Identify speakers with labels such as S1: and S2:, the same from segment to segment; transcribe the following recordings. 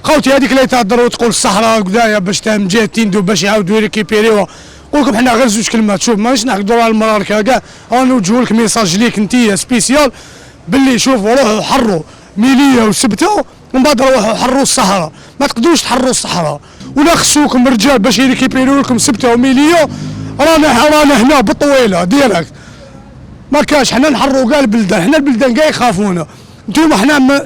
S1: خوتي هذيك اللي تهضر وتقول الصحراء كدايا باش تهم جهه تيندو باش يعاودوا ريكيبيريوها. نقول لكم حنا غير زوج كلمات، شوف ماناش نهضروا على المراركه كاع، غنوجهوا لك ميساج ليك انت سبيسيال باللي شوفوا روحوا حروا ميليه وسبته ومن بعد روحوا حروا الصحراء. ما تقدروش تحروا الصحراء، ولا خصوكم رجال باش يريكيبيريو لكم سبته وميليه. رانا هنا بالطويله ديالك ما كاش. حنا نحروا كاع البلدان، حنا البلدان كاع يخافونا. نتوما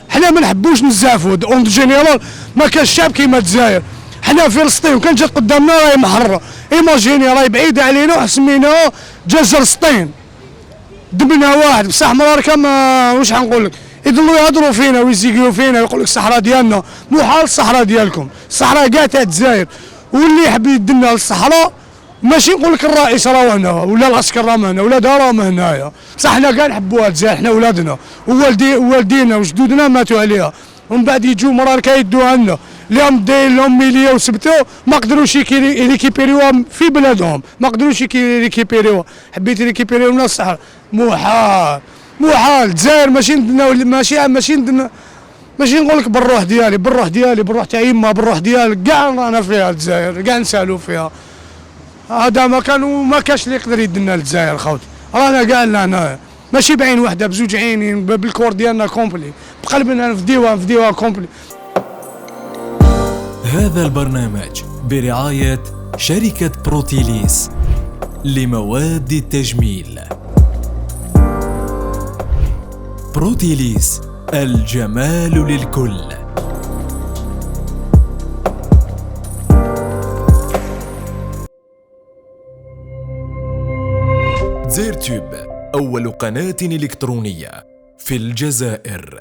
S1: حنا ما نحبوش نزعفوا اون جينيرال. ما كاش شعب كيما الجزائر. حنا فلسطين كان جات قدامنا راهي محرره، ايماجيني راهي بعيده علينا وسميناها جزر سطين. دبنا واحد بصح مراركه ما واش حنقول لك، يضلوا يهضروا فينا ويزيقوا فينا ويقول لك الصحراء ديالنا مو حال الصحراء ديالكم. الصحراء كاع تاع الجزائر، واللي يحب يدنا للصحراء ماشي نقول لك الرئيس راه هنا ولا العسكر راه هنا ولا دارهم هنايا. صح حنا كاع نحبوها الجزائر، حنا ولادنا ووالدينا وجدودنا ماتوا عليها، ومن بعد يجوا مراركه يدوها لنا. اليوم داير لهم ميليه وسبتو ما قدروش يريكيبيريوها في بلادهم، ما قدروش يريكيبيريوها. حبيت يريكيبيريو لنا الصحراء محال. الجزائر ماشي نقول لك بالروح ديالي بالروح تاع يما بالروح ديالك كاع رانا فيها الجزائر، كاع نسالوا فيها. هذا ما كاش اللي يقدر يدنا للجزائر خوتي. رانا كاع هنايا ماشي بعين وحده بزوج عينين بالكور ديالنا كومبلي، بقلبنا نفديوها كومبلي.
S2: هذا البرنامج برعاية شركة بروتيليس لمواد التجميل. بروتيليس، الجمال للكل. زيرتوب، أول قناة إلكترونية في الجزائر.